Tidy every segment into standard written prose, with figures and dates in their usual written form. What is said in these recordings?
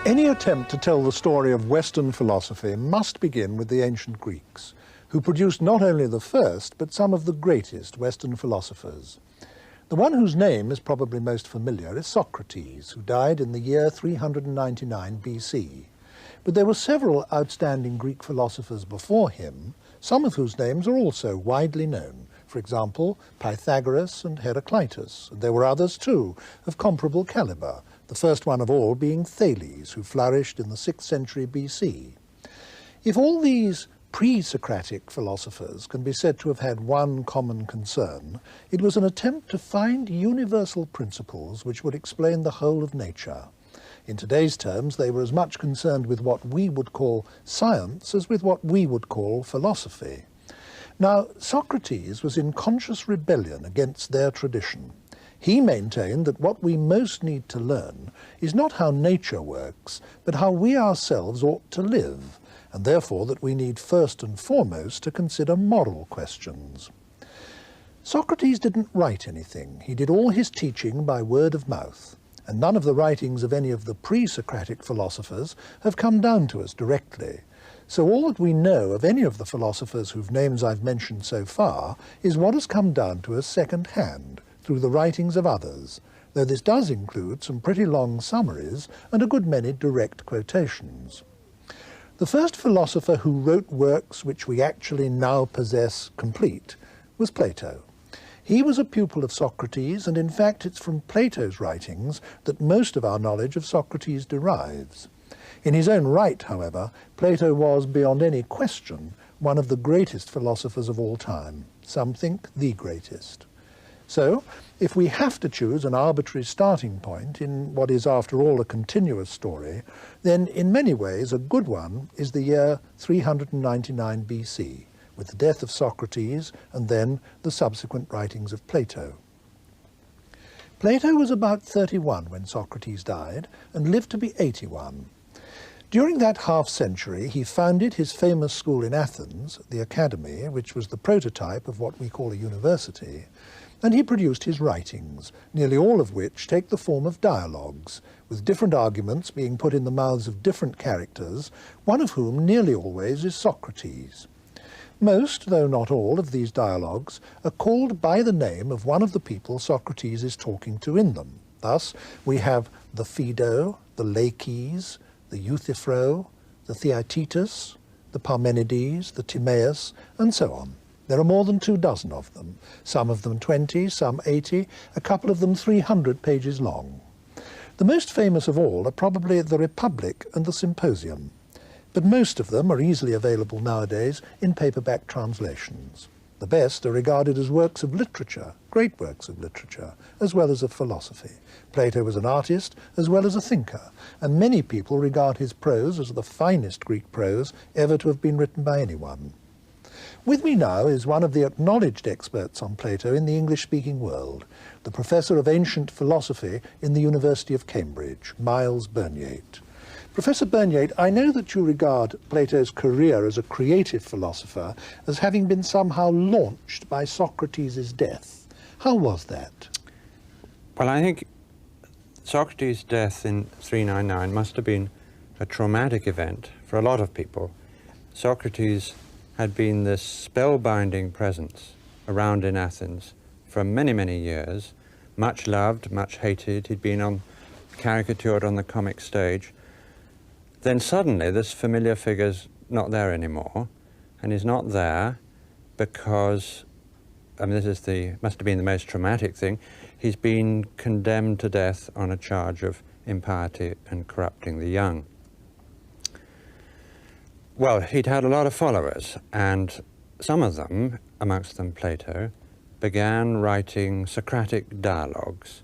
Any attempt to tell the story of Western philosophy must begin with the ancient Greeks, who produced not only the first, but some of the greatest Western philosophers. The one whose name is probably most familiar is Socrates, who died in the year 399 BC. But there were several outstanding Greek philosophers before him, some of whose names are also widely known. For example, Pythagoras and Heraclitus, and there were others too, of comparable calibre, the first one of all being Thales, who flourished in the 6th century BC. If all these pre-Socratic philosophers can be said to have had one common concern, it was an attempt to find universal principles which would explain the whole of nature. In today's terms, they were as much concerned with what we would call science as with what we would call philosophy. Now, Socrates was in conscious rebellion against their tradition. He maintained that what we most need to learn is not how nature works, but how we ourselves ought to live, and therefore that we need first and foremost to consider moral questions. Socrates didn't write anything. He did all his teaching by word of mouth, and none of the writings of any of the pre-Socratic philosophers have come down to us directly. So all that we know of any of the philosophers whose names I've mentioned so far is what has come down to us second-hand, through the writings of others, though this does include some pretty long summaries and a good many direct quotations. The first philosopher who wrote works which we actually now possess complete was Plato. He was a pupil of Socrates, and in fact it's from Plato's writings that most of our knowledge of Socrates derives. In his own right, however, Plato was, beyond any question, one of the greatest philosophers of all time. Some think the greatest. So, if we have to choose an arbitrary starting point in what is, after all, a continuous story, then in many ways a good one is the year 399 BC, with the death of Socrates and then the subsequent writings of Plato. Plato was about 31 when Socrates died and lived to be 81. During that half-century, he founded his famous school in Athens, the Academy, which was the prototype of what we call a university, and he produced his writings, nearly all of which take the form of dialogues, with different arguments being put in the mouths of different characters, one of whom nearly always is Socrates. Most, though not all, of these dialogues are called by the name of one of the people Socrates is talking to in them. Thus, we have the Phaedo, the Laches, the Euthyphro, the Theaetetus, the Parmenides, the Timaeus, and so on. There are more than 24 of them, some of them 20, some 80, a couple of them 300 pages long. The most famous of all are probably the Republic and the Symposium, but most of them are easily available nowadays in paperback translations. The best are regarded as works of literature, great works of literature, as well as of philosophy. Plato was an artist as well as a thinker, and many people regard his prose as the finest Greek prose ever to have been written by anyone. With me now is one of the acknowledged experts on Plato in the English-speaking world, the Professor of Ancient Philosophy in the University of Cambridge, Myles Burnyeat. Professor Burnyeat, I know that you regard Plato's career as a creative philosopher as having been somehow launched by Socrates' death. How was that? Well, I think Socrates' death in 399 must have been a traumatic event for a lot of people. Socrates had been this spellbinding presence around in Athens for many, many years, much loved, much hated. He'd been caricatured on the comic stage. Then suddenly this familiar figure's not there anymore, and he's not there because, I mean, must have been the most traumatic thing. He's been condemned to death on a charge of impiety and corrupting the young. Well, he'd had a lot of followers, and some of them, amongst them Plato, began writing Socratic dialogues,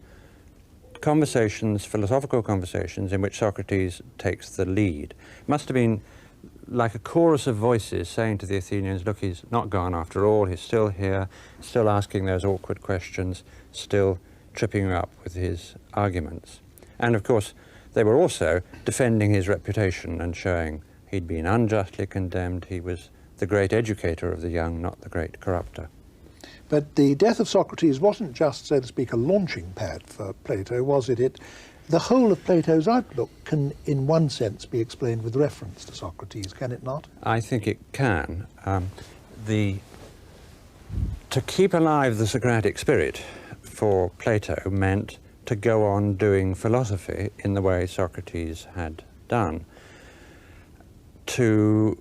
conversations, philosophical conversations in which Socrates takes the lead. It must have been like a chorus of voices saying to the Athenians, look, he's not gone after all, he's still here, still asking those awkward questions, still tripping you up with his arguments. And of course, they were also defending his reputation and showing he'd been unjustly condemned, he was the great educator of the young, not the great corrupter. But the death of Socrates wasn't just, so to speak, a launching pad for Plato, was it? the whole of Plato's outlook can, in one sense, be explained with reference to Socrates, can it not? I think it can. To keep alive the Socratic spirit for Plato meant to go on doing philosophy in the way Socrates had done. So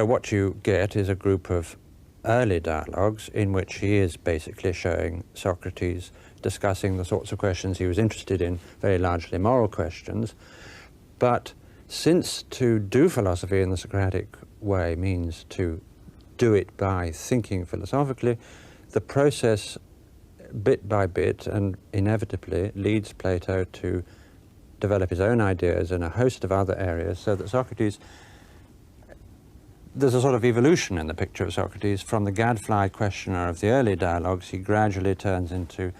what you get is a group of early dialogues in which he is basically showing Socrates discussing the sorts of questions he was interested in, very largely moral questions. But since to do philosophy in the Socratic way means to do it by thinking philosophically, the process bit by bit and inevitably leads Plato to develop his own ideas in a host of other areas, so that Socrates, there's a sort of evolution in the picture of Socrates. From the gadfly questioner of the early dialogues, he gradually turns into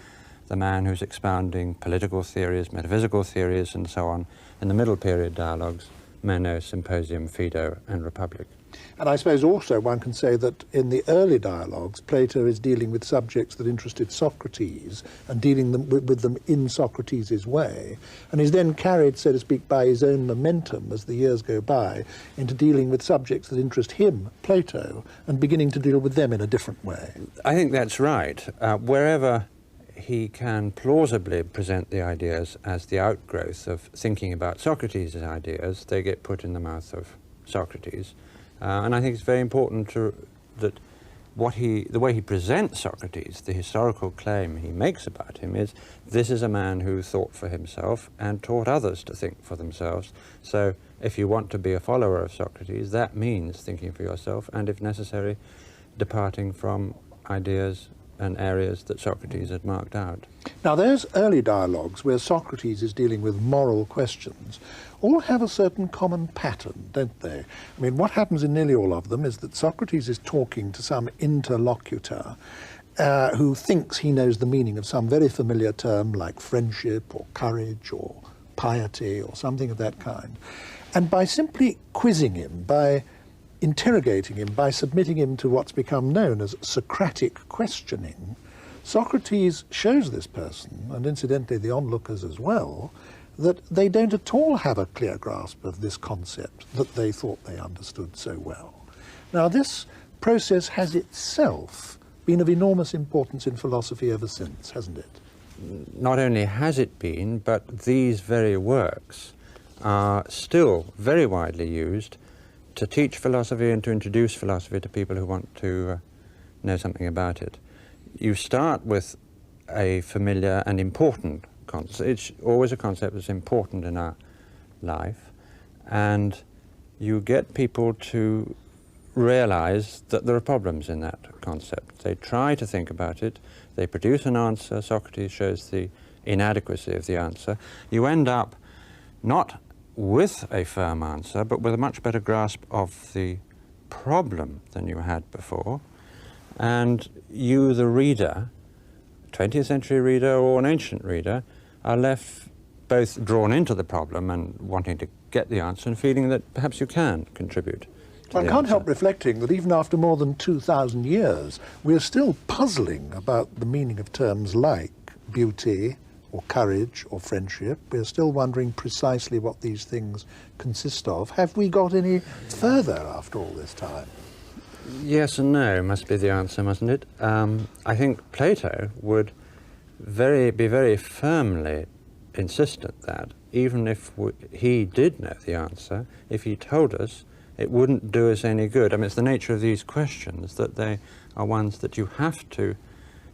the man who's expounding political theories, metaphysical theories, and so on in the middle period dialogues, Meno, Symposium, Phaedo, and Republic. And I suppose also one can say that in the early dialogues, Plato is dealing with subjects that interested Socrates and dealing with them in Socrates' way, and is then carried, so to speak, by his own momentum as the years go by into dealing with subjects that interest him, Plato, and beginning to deal with them in a different way. I think that's right. Wherever he can plausibly present the ideas as the outgrowth of thinking about Socrates' ideas, they get put in the mouth of Socrates. And I think it's very important that the way he presents Socrates, the historical claim he makes about him is, this is a man who thought for himself and taught others to think for themselves. So if you want to be a follower of Socrates, that means thinking for yourself and, if necessary, departing from ideas and areas that Socrates had marked out. Now, those early dialogues where Socrates is dealing with moral questions all have a certain common pattern, don't they? I mean, what happens in nearly all of them is that Socrates is talking to some interlocutor who thinks he knows the meaning of some very familiar term like friendship or courage or piety or something of that kind. And by simply quizzing him, by interrogating him, by submitting him to what's become known as Socratic questioning, Socrates shows this person, and incidentally the onlookers as well, that they don't at all have a clear grasp of this concept that they thought they understood so well. Now, this process has itself been of enormous importance in philosophy ever since, hasn't it? Not only has it been, but these very works are still very widely used to teach philosophy and to introduce philosophy to people who want to know something about it. You start with a familiar and important concept. It's always a concept that's important in our life, and you get people to realize that there are problems in that concept. They try to think about it, they produce an answer, Socrates shows the inadequacy of the answer. You end up not with a firm answer, but with a much better grasp of the problem than you had before, and you, the reader, 20th century reader or an ancient reader, are left both drawn into the problem and wanting to get the answer and feeling that perhaps you can contribute. One can't help reflecting that even after more than 2,000 years, we're still puzzling about the meaning of terms like beauty or courage or friendship. We're still wondering precisely what these things consist of. Have we got any further after all this time? Yes and no must be the answer, mustn't it? I think Plato would be very firmly insistent that even if he did know the answer, if he told us, it wouldn't do us any good. I mean, it's the nature of these questions that they are ones that you have to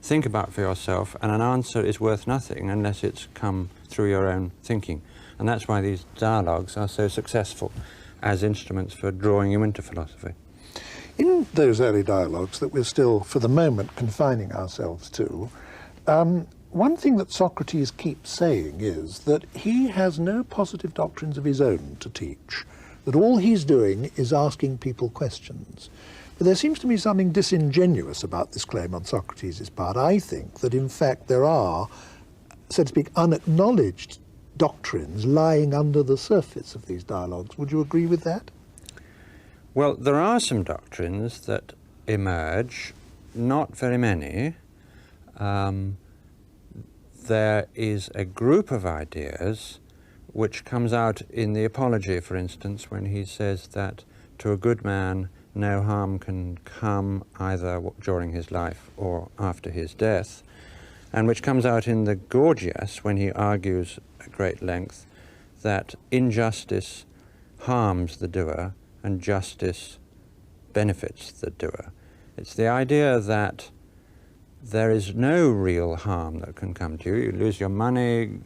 think about for yourself, and an answer is worth nothing unless it's come through your own thinking. And that's why these dialogues are so successful as instruments for drawing you into philosophy. In those early dialogues that we're still, for the moment, confining ourselves to, one thing that Socrates keeps saying is that he has no positive doctrines of his own to teach, that all he's doing is asking people questions. But there seems to be something disingenuous about this claim on Socrates' part. I think that, in fact, there are, so to speak, unacknowledged doctrines lying under the surface of these dialogues. Would you agree with that? Well, there are some doctrines that emerge, not very many. there is a group of ideas which comes out in the Apology, for instance, when he says that to a good man no harm can come either during his life or after his death, and which comes out in the Gorgias when he argues at great length that injustice harms the doer and justice benefits the doer. It's the idea that there is no real harm that can come to you. You lose your money,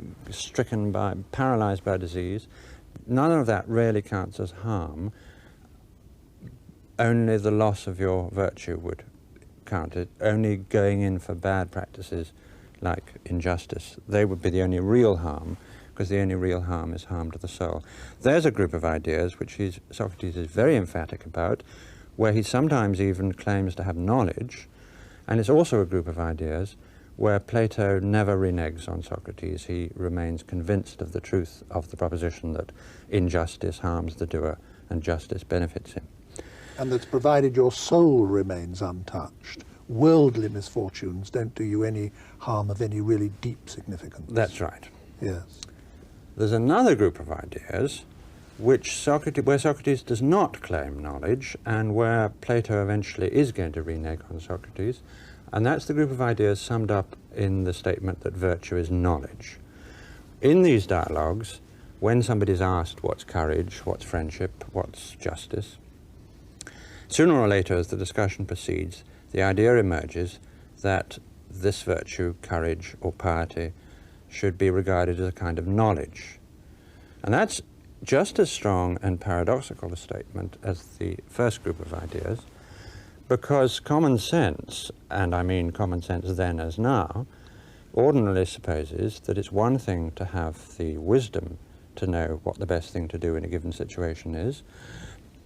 paralyzed by disease. None of that really counts as harm. Only the loss of your virtue would count it. Only going in for bad practices like injustice, they would be the only real harm, because the only real harm is harm to the soul. There's a group of ideas which Socrates is very emphatic about, where he sometimes even claims to have knowledge, and it's also a group of ideas where Plato never reneges on Socrates. He remains convinced of the truth of the proposition that injustice harms the doer and justice benefits him. And that's provided your soul remains untouched. Worldly misfortunes don't do you any harm of any really deep significance. That's right. Yes. There's another group of ideas where Socrates does not claim knowledge, and where Plato eventually is going to renege on Socrates, and that's the group of ideas summed up in the statement that virtue is knowledge. In these dialogues, when somebody's asked what's courage, what's friendship, what's justice, sooner or later as the discussion proceeds, the idea emerges that this virtue, courage or piety, should be regarded as a kind of knowledge. And that's just as strong and paradoxical a statement as the first group of ideas, because common sense, and I mean common sense then as now, ordinarily supposes that it's one thing to have the wisdom to know what the best thing to do in a given situation is,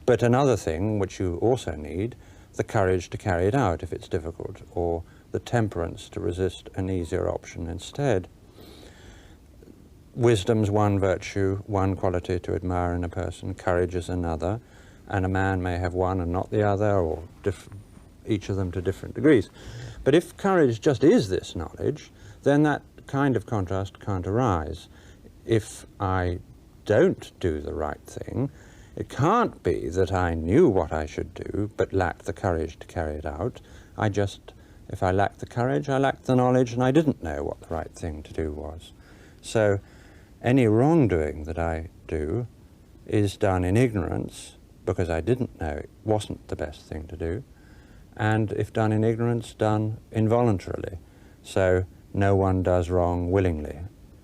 but another thing, which you also need, the courage to carry it out if it's difficult, or the temperance to resist an easier option instead. Wisdom's one virtue, one quality to admire in a person, courage is another, and a man may have one and not the other, or each of them to different degrees. But if courage just is this knowledge, then that kind of contrast can't arise. If I don't do the right thing, it can't be that I knew what I should do, but lacked the courage to carry it out. If I lacked the courage, I lacked the knowledge, and I didn't know what the right thing to do was. So any wrongdoing that I do is done in ignorance, because I didn't know it wasn't the best thing to do, and if done in ignorance, done involuntarily. So no one does wrong willingly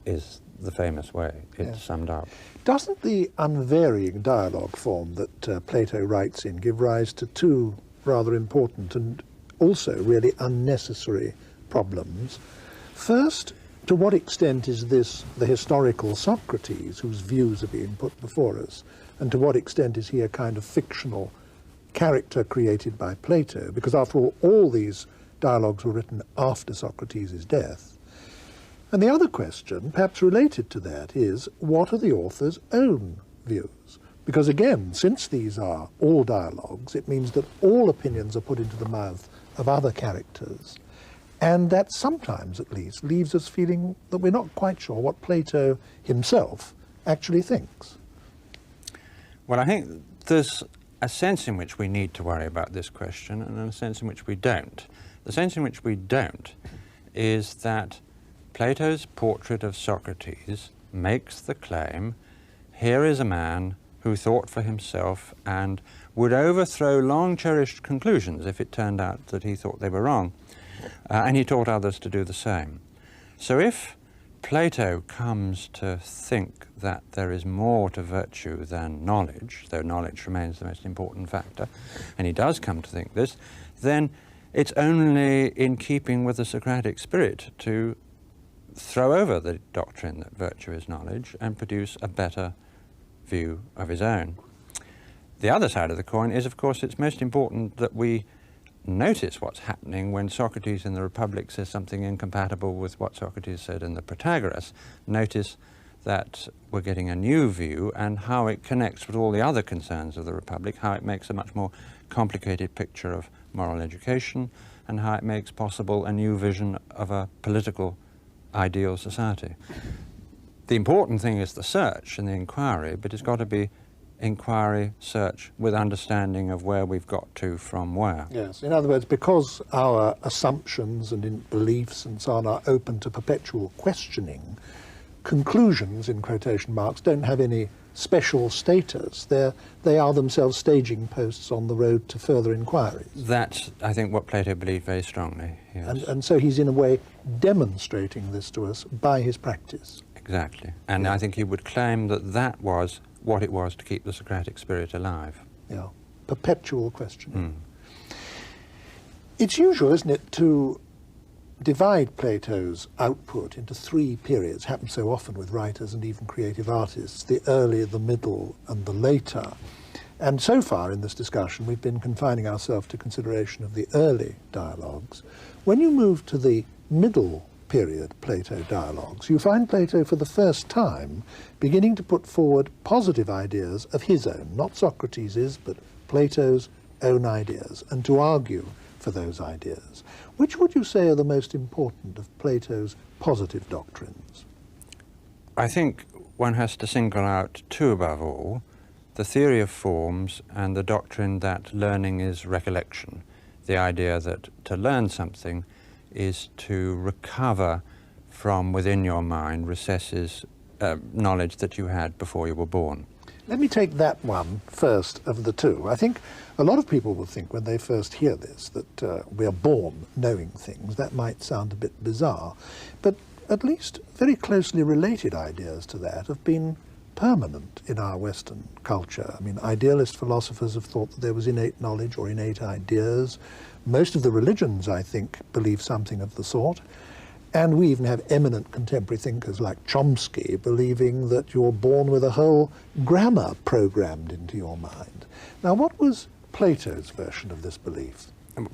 is the famous way it's summed up. Doesn't the unvarying dialogue form that Plato writes in give rise to two rather important and also really unnecessary problems? First, to what extent is this the historical Socrates whose views are being put before us, and to what extent is he a kind of fictional character created by Plato? Because after all these dialogues were written after Socrates' death. And the other question, perhaps related to that, is what are the author's own views? Because again, since these are all dialogues, it means that all opinions are put into the mouth of other characters, and that sometimes, at least, leaves us feeling that we're not quite sure what Plato himself actually thinks. Well, I think there's a sense in which we need to worry about this question, and a sense in which we don't. The sense in which we don't is that Plato's portrait of Socrates makes the claim, here is a man who thought for himself and would overthrow long-cherished conclusions if it turned out that he thought they were wrong, and he taught others to do the same. So if Plato comes to think that there is more to virtue than knowledge, though knowledge remains the most important factor, and he does come to think this, then it's only in keeping with the Socratic spirit to throw over the doctrine that virtue is knowledge and produce a better view of his own. The other side of the coin is, of course, it's most important that we notice what's happening when Socrates in the Republic says something incompatible with what Socrates said in the Protagoras. Notice that we're getting a new view and how it connects with all the other concerns of the Republic, how it makes a much more complicated picture of moral education, and how it makes possible a new vision of a political ideal society. The important thing is the search and the inquiry, but it's got to be inquiry, search, with understanding of where we've got to from where. Yes, in other words, because our assumptions and beliefs and so on are open to perpetual questioning, conclusions, in quotation marks, don't have any special status. They are themselves staging posts on the road to further inquiries. That's, I think, what Plato believed very strongly. Yes. And so he's in a way demonstrating this to us by his practice. Exactly. And I think he would claim that that was what it was to keep the Socratic spirit alive. Yeah, perpetual questioning. It's usual, isn't it, to divide Plato's output into three periods, happens so often with writers and even creative artists, the early, the middle, and the later. And so far in this discussion, we've been confining ourselves to consideration of the early dialogues. When you move to the middle period Plato dialogues, you find Plato for the first time beginning to put forward positive ideas of his own, not Socrates's, but Plato's own ideas, and to argue for those ideas. Which would you say are the most important of Plato's positive doctrines? I think one has to single out two above all: the theory of forms and the doctrine that learning is recollection, the idea that to learn something is to recover from within your mind recesses, knowledge that you had before you were born. Let me take that one first of the two. I think a lot of people will think when they first hear this that we are born knowing things. That might sound a bit bizarre, but at least very closely related ideas to that have been permanent in our Western culture. I mean, idealist philosophers have thought that there was innate knowledge or innate ideas. Most of the religions, I think, believe something of the sort. And we even have eminent contemporary thinkers like Chomsky believing that you're born with a whole grammar programmed into your mind. Now, what was Plato's version of this belief?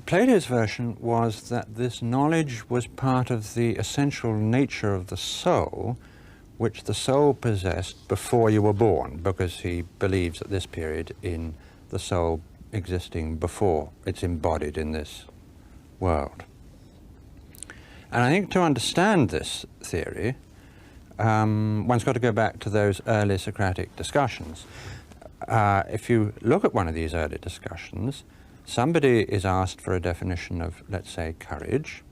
Plato's version was that this knowledge was part of the essential nature of the soul, which the soul possessed before you were born, because he believes at this period in the soul existing before it's embodied in this world. And I think to understand this theory, one's got to go back to those early Socratic discussions. If you look at one of these early discussions, somebody is asked for a definition of, let's say, courage,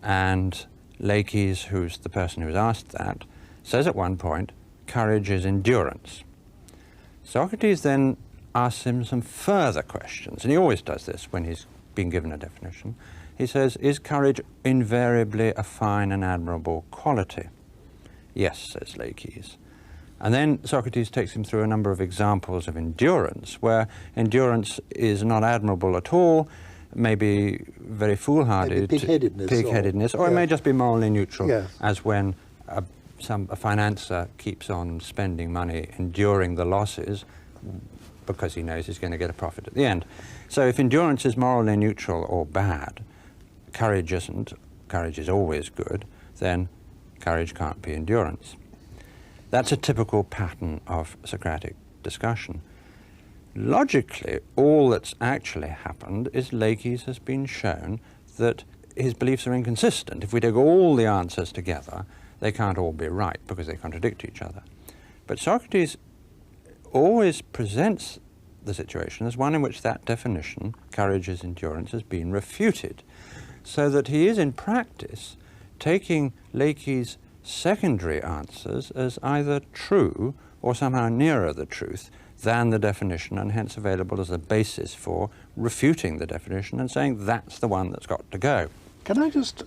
and Lakes, who's the person who's asked that, says at one point, courage is endurance. Socrates then asks him some further questions, and he always does this when he's been given a definition. He says, is courage invariably a fine and admirable quality? Yes, says Lakes. And then Socrates takes him through a number of examples of endurance, where endurance is not admirable at all, maybe very foolhardy, pig-headedness, or yeah. It may just be morally neutral, yes. as when a financier keeps on spending money, enduring the losses, because he knows he's going to get a profit at the end. So if endurance is morally neutral or bad, courage isn't, courage is always good, then courage can't be endurance. That's a typical pattern of Socratic discussion. Logically, all that's actually happened is Lakes has been shown that his beliefs are inconsistent. If we take all the answers together, they can't all be right because they contradict each other. But Socrates always presents the situation as one in which that definition, courage is endurance, has been refuted, so that he is in practice taking Lakes' secondary answers as either true or somehow nearer the truth than the definition, and hence available as a basis for refuting the definition and saying that's the one that's got to go. Can I just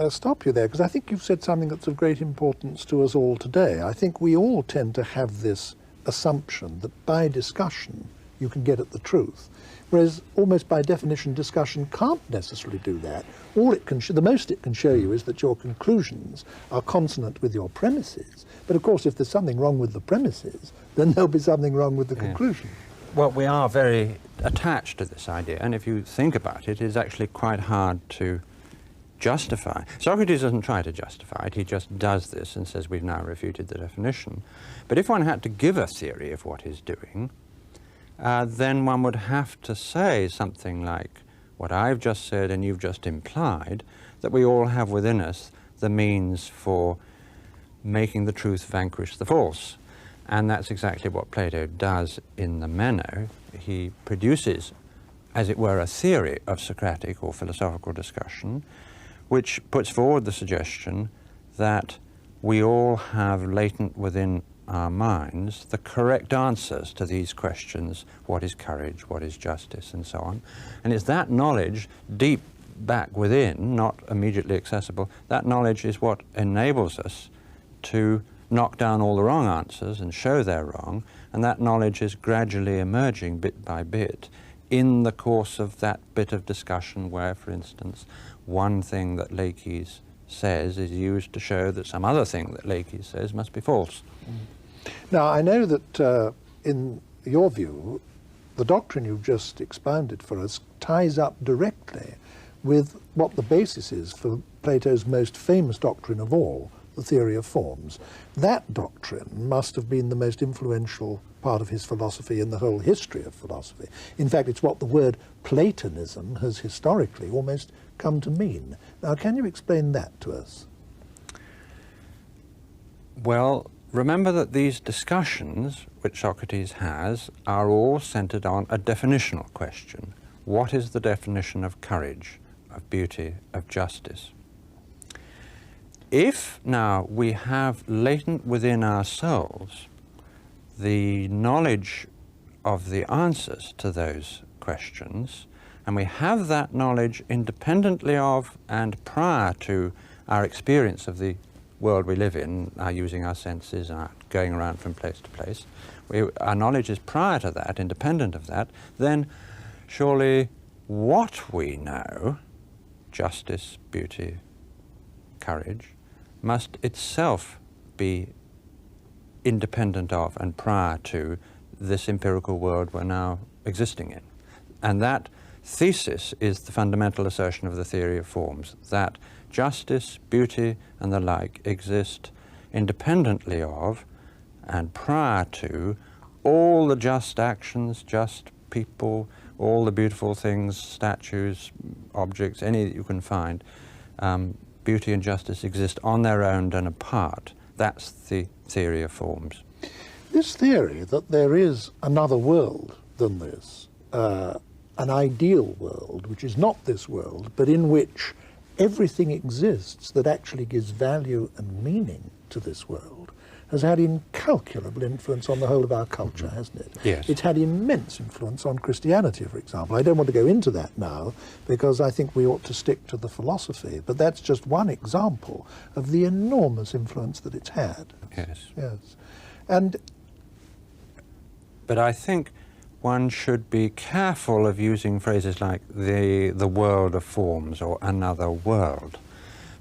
stop you there? Because I think you've said something that's of great importance to us all today. I think we all tend to have this assumption that by discussion you can get at the truth, whereas almost by definition discussion can't necessarily do that. All it can the most it can show you is that your conclusions are consonant with your premises. But of course, if there's something wrong with the premises, then there'll be something wrong with the conclusion. Well, we are very attached to this idea, and if you think about it, it's actually quite hard to justify. Socrates doesn't try to justify it, he just does this and says we've now refuted the definition. But if one had to give a theory of what he's doing, then one would have to say something like what I've just said and you've just implied, that we all have within us the means for making the truth vanquish the false. And that's exactly what Plato does in the Meno. He produces, as it were, a theory of Socratic or philosophical discussion, which puts forward the suggestion that we all have latent within our minds the correct answers to these questions: what is courage, what is justice, and so on. And it's that knowledge deep back within, not immediately accessible, that knowledge is what enables us to knock down all the wrong answers and show they're wrong, and that knowledge is gradually emerging bit by bit in the course of that bit of discussion where, for instance, one thing that Leakes says is used to show that some other thing that Leakes says must be false. Now, I know that in your view, the doctrine you've just expounded for us ties up directly with what the basis is for Plato's most famous doctrine of all, the theory of forms. That doctrine must have been the most influential part of his philosophy in the whole history of philosophy. In fact, it's what the word Platonism has historically almost come to mean. Now, can you explain that to us? Well, remember that these discussions which Socrates has are all centered on a definitional question. What is the definition of courage, of beauty, of justice? If now we have latent within ourselves the knowledge of the answers to those questions, and we have that knowledge independently of and prior to our experience of the world we live in, our using our senses, our going around from place to place, our knowledge is prior to that, independent of that, then surely what we know, justice, beauty, courage, must itself be independent of and prior to this empirical world we're now existing in. And that thesis is the fundamental assertion of the theory of forms, that justice, beauty, and the like exist independently of and prior to all the just actions, just people, all the beautiful things, statues, objects, any that you can find. Beauty and justice exist on their own and apart. That's the theory of forms. This theory that there is another world than this, an ideal world, which is not this world, but in which everything exists that actually gives value and meaning to this world, has had incalculable influence on the whole of our culture, hasn't it? Yes. It's had immense influence on Christianity, for example. I don't want to go into that now, because I think we ought to stick to the philosophy, but that's just one example of the enormous influence that it's had. Yes. Yes. But I think one should be careful of using phrases like the world of forms or another world.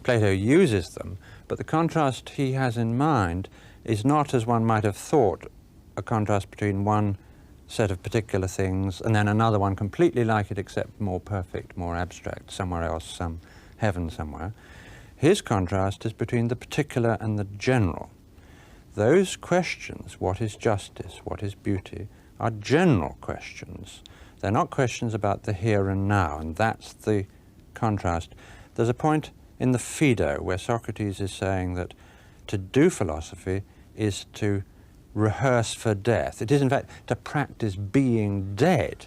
Plato uses them, but the contrast he has in mind is not, as one might have thought, a contrast between one set of particular things and then another one completely like it except more perfect, more abstract, somewhere else, some heaven somewhere. His contrast is between the particular and the general. Those questions, what is justice, what is beauty, are general questions. They're not questions about the here and now, and that's the contrast. There's a point in the Phaedo where Socrates is saying that to do philosophy is to rehearse for death. It is, in fact, to practice being dead.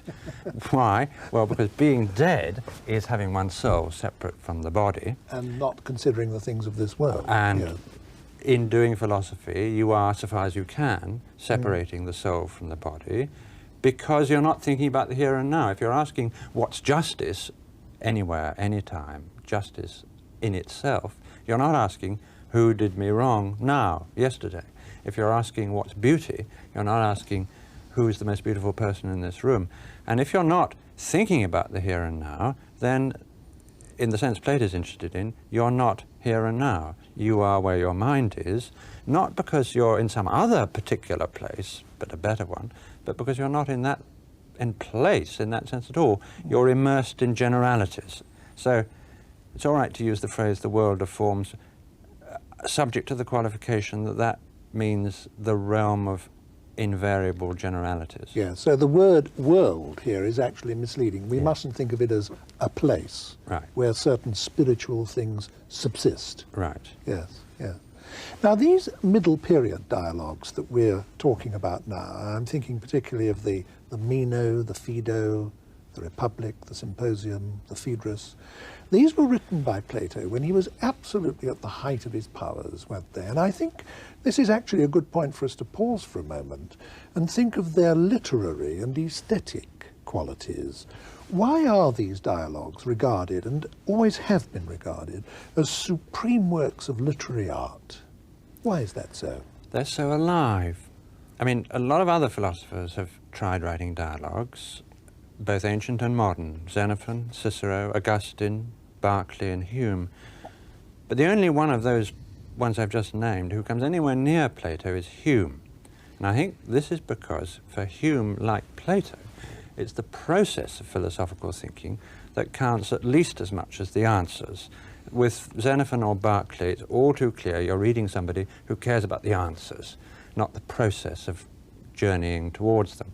Why? Well, because being dead is having one's soul separate from the body. And not considering the things of this world. And yeah. In doing philosophy, you are, so far as you can, separating the soul from the body, because you're not thinking about the here and now. If you're asking what's justice, anywhere, anytime, justice in itself, you're not asking who did me wrong now, yesterday. If you're asking what's beauty, you're not asking who's the most beautiful person in this room. And if you're not thinking about the here and now, then in the sense Plato's interested in, you're not here and now. You are where your mind is, not because you're in some other particular place, but a better one, but because you're not in place in that sense at all. You're immersed in generalities. So it's all right to use the phrase the world of forms, subject to the qualification that that means the realm of invariable generalities. Yeah, so the word world here is actually misleading. We Yeah. mustn't think of it as a place Right. where certain spiritual things subsist. Right. Yes, yes. Now, these middle period dialogues that we're talking about now, I'm thinking particularly of the Meno, the Phaedo, the Republic, the Symposium, the Phaedrus. These were written by Plato when he was absolutely at the height of his powers, weren't they? And I think this is actually a good point for us to pause for a moment and think of their literary and aesthetic qualities. Why are these dialogues regarded, and always have been regarded, as supreme works of literary art? Why is that so? They're so alive. I mean, a lot of other philosophers have tried writing dialogues, both ancient and modern, Xenophon, Cicero, Augustine, Berkeley and Hume. But the only one of those ones I've just named who comes anywhere near Plato is Hume. And I think this is because for Hume, like Plato, it's the process of philosophical thinking that counts at least as much as the answers. With Xenophon or Berkeley, it's all too clear you're reading somebody who cares about the answers, not the process of journeying towards them.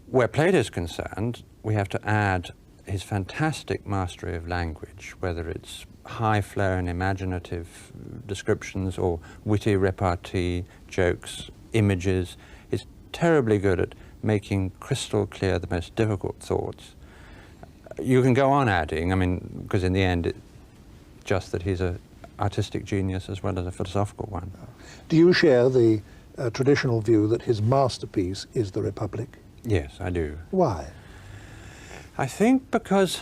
Where Plato is concerned, we have to add his fantastic mastery of language, whether it's high-flown imaginative descriptions or witty repartee, jokes, images. He's terribly good at making crystal clear the most difficult thoughts. You can go on adding, I mean, because in the end, it's just that he's an artistic genius as well as a philosophical one. Do you share the traditional view that his masterpiece is the Republic? Yes, I do. Why? I think because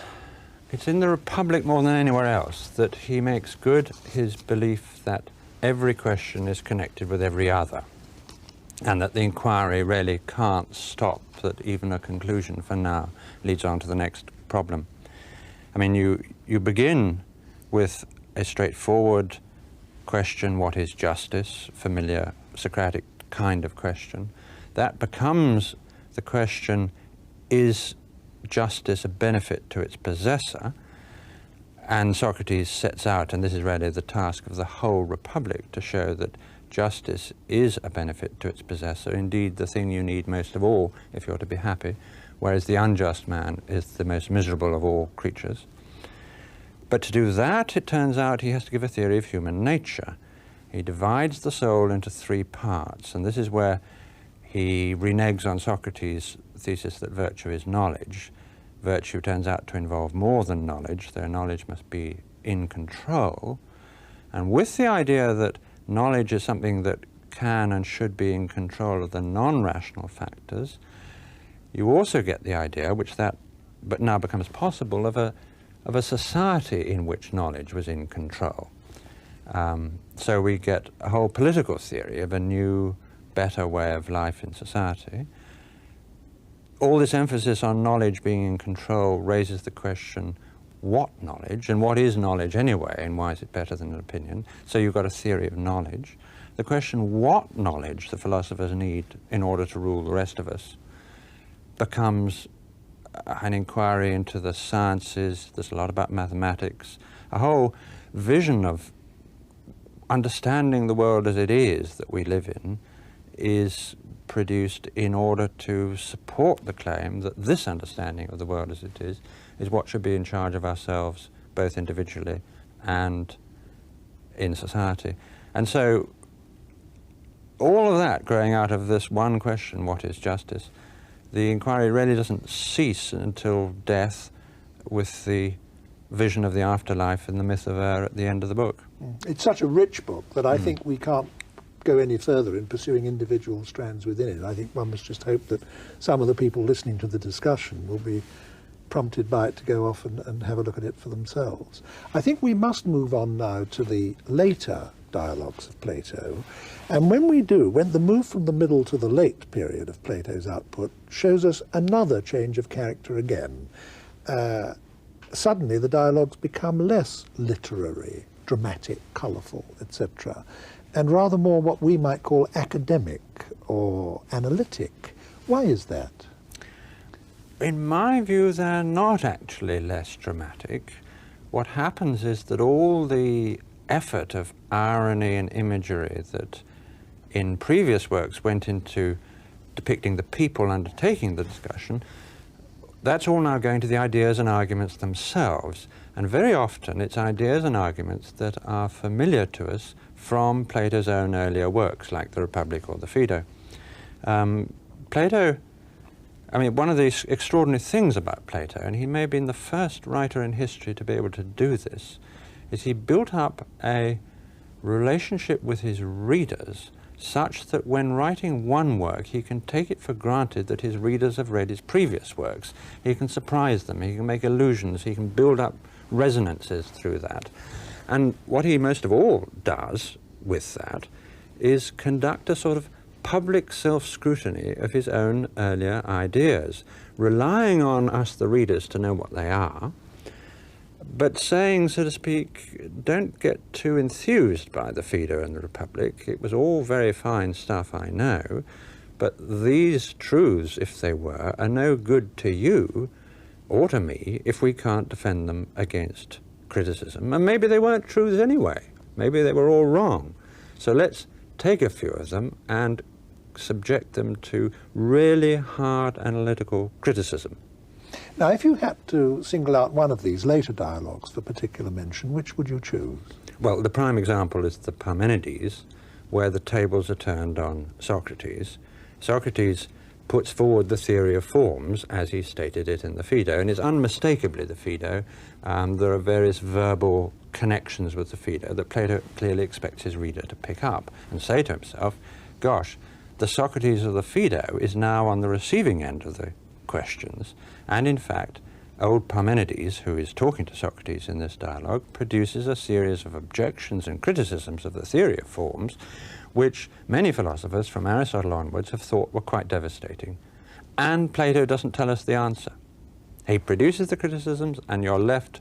it's in the Republic more than anywhere else that he makes good his belief that every question is connected with every other, and that the inquiry really can't stop, that even a conclusion for now leads on to the next problem. I mean, you begin with a straightforward question, what is justice? Familiar Socratic kind of question. That becomes the question, is justice a benefit to its possessor? And Socrates sets out, and this is really the task of the whole Republic, to show that justice is a benefit to its possessor, indeed the thing you need most of all if you're to be happy, whereas the unjust man is the most miserable of all creatures. But to do that, it turns out he has to give a theory of human nature. He divides the soul into three parts, and this is where he reneges on Socrates' thesis that virtue is knowledge. Virtue turns out to involve more than knowledge, though knowledge must be in control. And with the idea that knowledge is something that can and should be in control of the non-rational factors, you also get the idea, but now becomes possible, of a society in which knowledge was in control. So we get a whole political theory of a new, better way of life in society. All this emphasis on knowledge being in control raises the question, what knowledge, and what is knowledge anyway, and why is it better than an opinion? So you've got a theory of knowledge. The question, what knowledge the philosophers need in order to rule the rest of us, becomes an inquiry into the sciences. There's a lot about mathematics, a whole vision of understanding the world as it is that we live in is produced in order to support the claim that this understanding of the world as it is what should be in charge of ourselves, both individually and in society. And so all of that growing out of this one question, what is justice, the inquiry really doesn't cease until death, with the vision of the afterlife and the myth of at the end of the book. It's such a rich book that I think we can't go any further in pursuing individual strands within it. I think one must just hope that some of the people listening to the discussion will be prompted by it to go off and have a look at it for themselves. I think we must move on now to the later dialogues of Plato, and when we do, when the move from the middle to the late period of Plato's output shows us another change of character again. Suddenly the dialogues become less literary, dramatic, colourful, etc., and rather more what we might call academic or analytic. Why is that? In my view, they're not actually less dramatic. What happens is that all the effort of irony and imagery that in previous works went into depicting the people undertaking the discussion, that's all now going to the ideas and arguments themselves. And very often it's ideas and arguments that are familiar to us from Plato's own earlier works, like the Republic or the Phaedo. Plato, I mean, one of the extraordinary things about Plato, and he may have been the first writer in history to be able to do this, is he built up a relationship with his readers such that when writing one work, he can take it for granted that his readers have read his previous works. He can surprise them, he can make allusions, he can build up resonances through that. And what he most of all does with that is conduct a sort of public self-scrutiny of his own earlier ideas, relying on us, the readers, to know what they are, but saying, so to speak, don't get too enthused by the Phaedo and the Republic. It was all very fine stuff, I know, but these truths, if they were, are no good to you or to me if we can't defend them against criticism. And maybe they weren't truths anyway. Maybe they were all wrong. So let's take a few of them and subject them to really hard analytical criticism. Now, if you had to single out one of these later dialogues for particular mention, which would you choose? Well, the prime example is the Parmenides, where the tables are turned on Socrates. Socrates puts forward the theory of forms as he stated it in the Phaedo, and it's unmistakably the Phaedo. There are various verbal connections with the Phaedo that Plato clearly expects his reader to pick up and say to himself, gosh, the Socrates of the Phaedo is now on the receiving end of the questions, and in fact, old Parmenides, who is talking to Socrates in this dialogue, produces a series of objections and criticisms of the theory of forms, which many philosophers from Aristotle onwards have thought were quite devastating. And Plato doesn't tell us the answer. He produces the criticisms, and you're left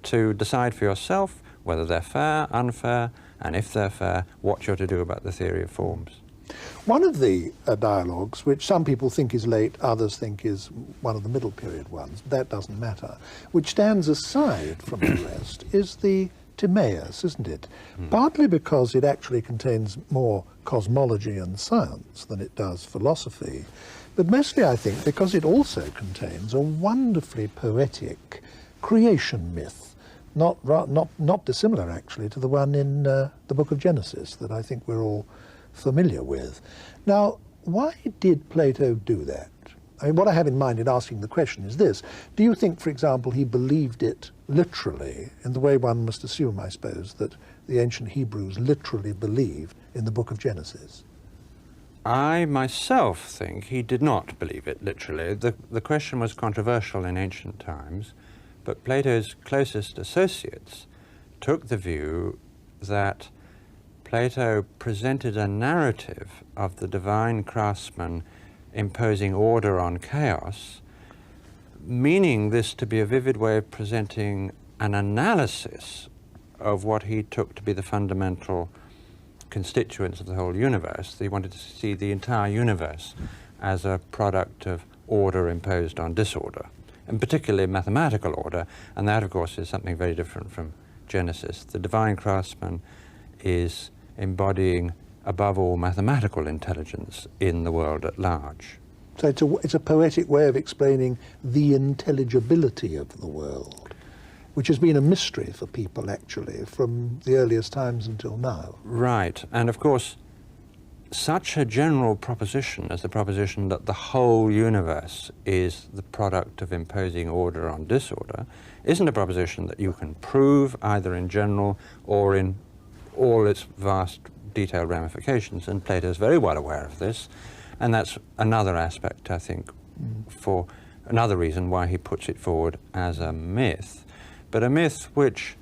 to decide for yourself whether they're fair, unfair, and if they're fair, what you're to do about the theory of forms. One of the dialogues, which some people think is late, others think is one of the middle period ones, that doesn't matter, which stands aside from the rest, is the Timaeus, isn't it? Partly because it actually contains more cosmology and science than it does philosophy, but mostly, I think, because it also contains a wonderfully poetic creation myth, not dissimilar, actually, to the one in the book of Genesis that I think we're all familiar with. Now, why did Plato do that? I mean, what I have in mind in asking the question is this. Do you think, for example, he believed it literally, in the way one must assume, I suppose, that the ancient Hebrews literally believed in the book of Genesis? I myself think he did not believe it literally. The question was controversial in ancient times, but Plato's closest associates took the view that Plato presented a narrative of the divine craftsman imposing order on chaos, meaning this to be a vivid way of presenting an analysis of what he took to be the fundamental constituents of the whole universe. He wanted to see the entire universe as a product of order imposed on disorder, and particularly mathematical order, and that, of course, is something very different from Genesis. The divine craftsman is embodying, above all, mathematical intelligence in the world at large. So it's a poetic way of explaining the intelligibility of the world, which has been a mystery for people, actually, from the earliest times until now. Right, and of course, such a general proposition as the proposition that the whole universe is the product of imposing order on disorder isn't a proposition that you can prove either in general or in all its vast detailed ramifications, and Plato is very well aware of this, and that's another aspect, I think, for another reason why he puts it forward as a myth, but a myth which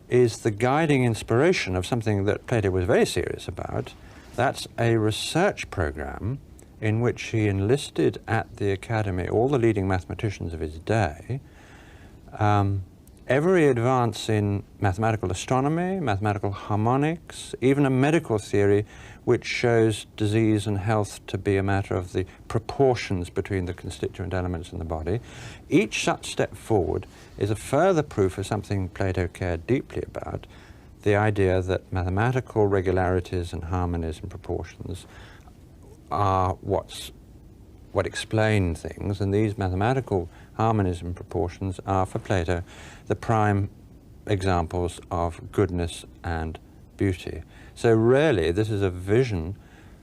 is the guiding inspiration of something that Plato was very serious about. That's a research program in which he enlisted at the academy all the leading mathematicians of his day. Every advance in mathematical astronomy, mathematical harmonics, even a medical theory which shows disease and health to be a matter of the proportions between the constituent elements in the body, each such step forward is a further proof of something Plato cared deeply about, the idea that mathematical regularities and harmonies and proportions are what explain things, and these mathematical harmonies and proportions are, for Plato, the prime examples of goodness and beauty. So really, this is a vision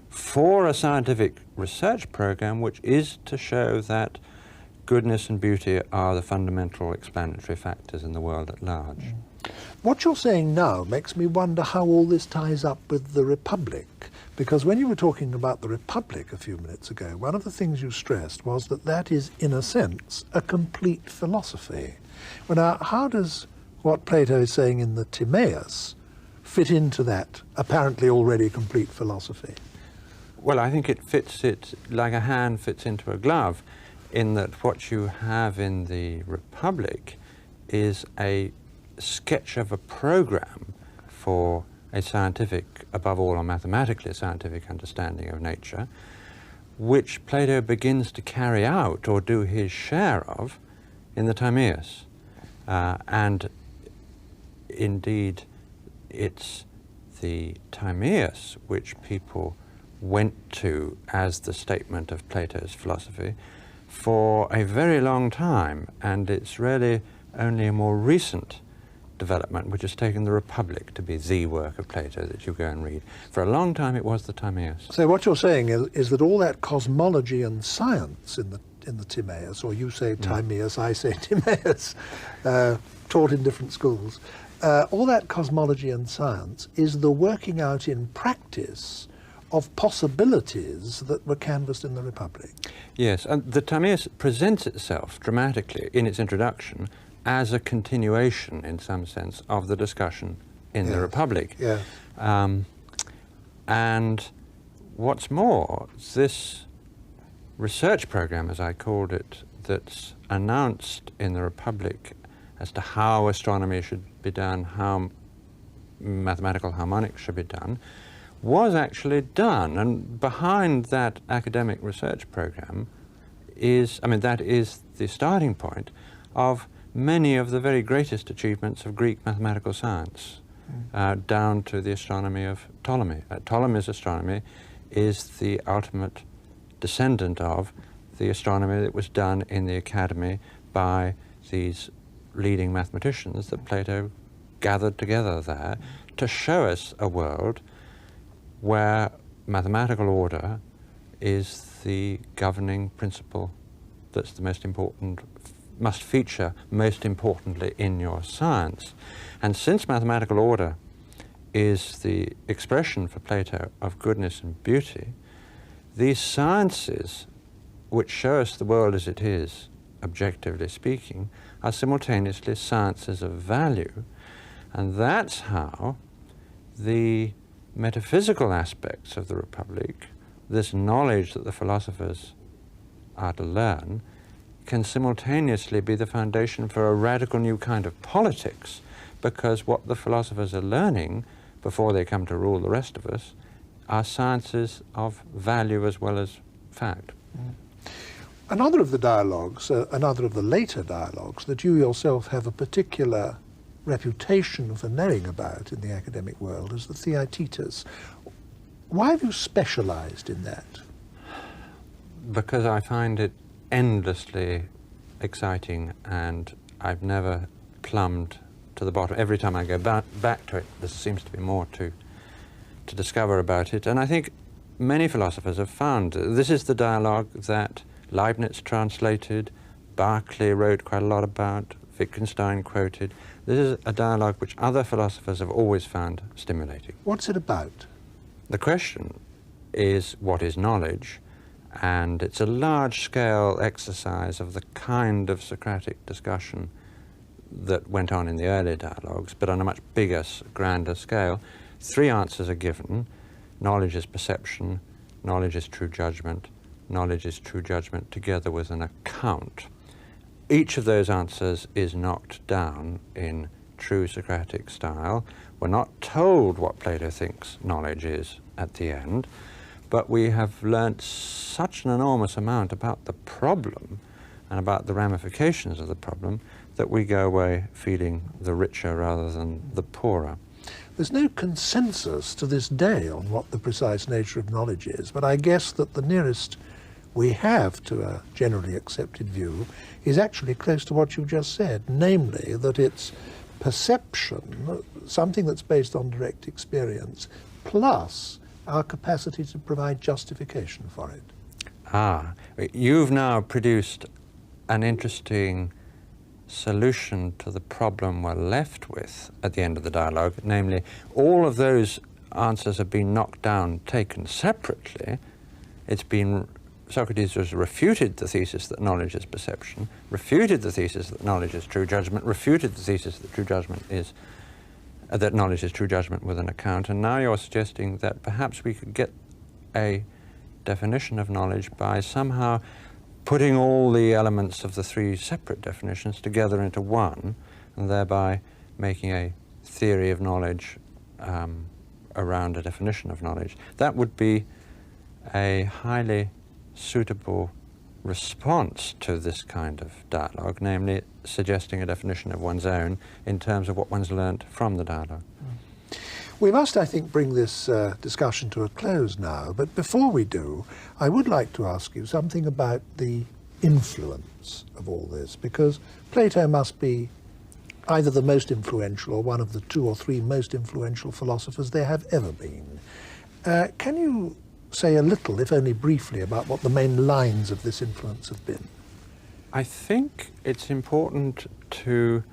for a scientific research program which is to show that goodness and beauty are the fundamental explanatory factors in the world at large. What you're saying now makes me wonder how all this ties up with the Republic, because when you were talking about the Republic a few minutes ago, one of the things you stressed was that that is, in a sense, a complete philosophy. Well, now, how does what Plato is saying in the Timaeus fit into that apparently already complete philosophy? Well, I think it fits it like a hand fits into a glove, in that what you have in the Republic is a sketch of a program for a scientific, above all a mathematically scientific understanding of nature, which Plato begins to carry out or do his share of in the Timaeus. And indeed, it's the Timaeus which people went to as the statement of Plato's philosophy for a very long time, and it's really only a more recent development which has taken the Republic to be the work of Plato that you go and read. For a long time it was the Timaeus. So what you're saying is that all that cosmology and science in the Timaeus, or you say Timaeus, I say Timaeus, taught in different schools, all that cosmology and science is the working out in practice of possibilities that were canvassed in the Republic. Yes, and the Timaeus presents itself dramatically in its introduction as a continuation, in some sense, of the discussion in the Republic. Yes. And what's more, this research program, as I called it, that's announced in the Republic as to how astronomy should be done, how mathematical harmonics should be done, was actually done. And behind that academic research program is, that is the starting point of many of the very greatest achievements of Greek mathematical science, down to the astronomy of Ptolemy. Ptolemy's astronomy is the ultimate descendant of the astronomy that was done in the academy by these leading mathematicians that Plato gathered together there to show us a world where mathematical order is the governing principle that's the most important, must feature most importantly in your science. And since mathematical order is the expression for Plato of goodness and beauty, these sciences which show us the world as it is, objectively speaking, are simultaneously sciences of value. And that's how the metaphysical aspects of the Republic, this knowledge that the philosophers are to learn, can simultaneously be the foundation for a radical new kind of politics, because what the philosophers are learning before they come to rule the rest of us are sciences of value as well as fact. Another of the dialogues, another of the later dialogues that you yourself have a particular reputation for knowing about in the academic world is the Theaetetus. Why have you specialized in that? Because I find it endlessly exciting, and I've never plumbed to the bottom. Every time I go back to it, there seems to be more to discover about it. And I think many philosophers have found this is the dialogue that Leibniz translated, Berkeley wrote quite a lot about, Wittgenstein quoted. This is a dialogue which other philosophers have always found stimulating. What's it about? The question is, what is knowledge? And it's a large-scale exercise of the kind of Socratic discussion that went on in the early dialogues, but on a much bigger, grander scale. 3 answers are given. Knowledge is perception, knowledge is true judgment, knowledge is true judgment together with an account. Each of those answers is knocked down in true Socratic style. We're not told what Plato thinks knowledge is at the end, but we have learnt such an enormous amount about the problem and about the ramifications of the problem that we go away feeling the richer rather than the poorer. There's no consensus to this day on what the precise nature of knowledge is, but I guess that the nearest we have to a generally accepted view is actually close to what you just said, namely that it's perception, something that's based on direct experience, plus our capacity to provide justification for it. Ah, you've now produced an interesting solution to the problem we're left with at the end of the dialogue, namely all of those answers have been knocked down, taken separately. Socrates has refuted the thesis that knowledge is perception, refuted the thesis that knowledge is true judgment, refuted the thesis that that knowledge is true judgment with an account, and now you're suggesting that perhaps we could get a definition of knowledge by somehow putting all the elements of the three separate definitions together into one, and thereby making a theory of knowledge around a definition of knowledge. That would be a highly suitable response to this kind of dialogue, namely suggesting a definition of one's own in terms of what one's learnt from the dialogue. We must, I think, bring this discussion to a close now, but before we do, I would like to ask you something about the influence of all this, because Plato must be either the most influential or one of the 2 or 3 most influential philosophers there have ever been. Can you say a little, if only briefly, about what the main lines of this influence have been? I think it's important to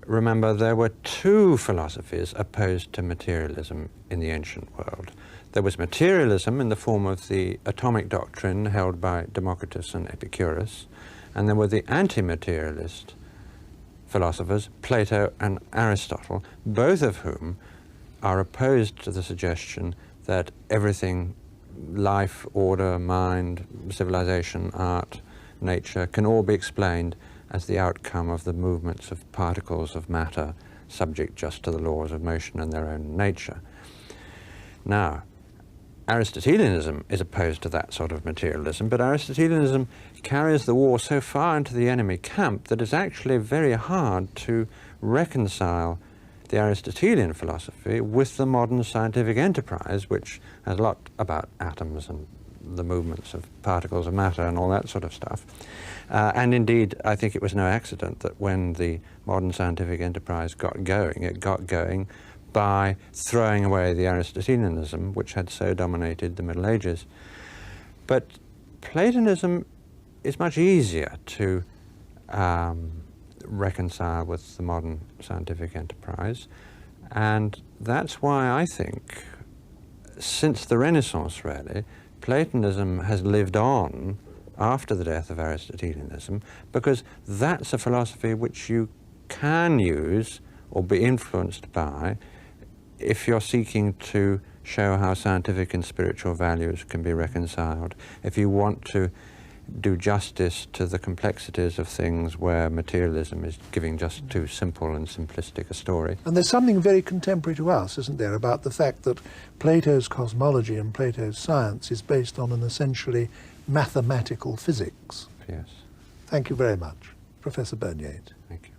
remember there were 2 philosophies opposed to materialism in the ancient world. There was materialism in the form of the atomic doctrine held by Democritus and Epicurus, and there were the anti-materialist philosophers, Plato and Aristotle, both of whom are opposed to the suggestion that everything, life, order, mind, civilization, art, nature, can all be explained as the outcome of the movements of particles of matter, subject just to the laws of motion and their own nature. Now, Aristotelianism is opposed to that sort of materialism, but Aristotelianism carries the war so far into the enemy camp that it's actually very hard to reconcile the Aristotelian philosophy with the modern scientific enterprise, which has a lot about atoms and the movements of particles of matter and all that sort of stuff. And indeed, I think it was no accident that when the modern scientific enterprise got going, it got going by throwing away the Aristotelianism, which had so dominated the Middle Ages. But Platonism is much easier to reconcile with the modern scientific enterprise, and that's why I think, since the Renaissance really, Platonism has lived on after the death of Aristotelianism, because that's a philosophy which you can use or be influenced by if you're seeking to show how scientific and spiritual values can be reconciled, if you want to do justice to the complexities of things where materialism is giving just too simple and simplistic a story. And there's something very contemporary to us, isn't there, about the fact that Plato's cosmology and Plato's science is based on an essentially mathematical physics. Yes. Thank you very much, Professor Burnyeat. Thank you.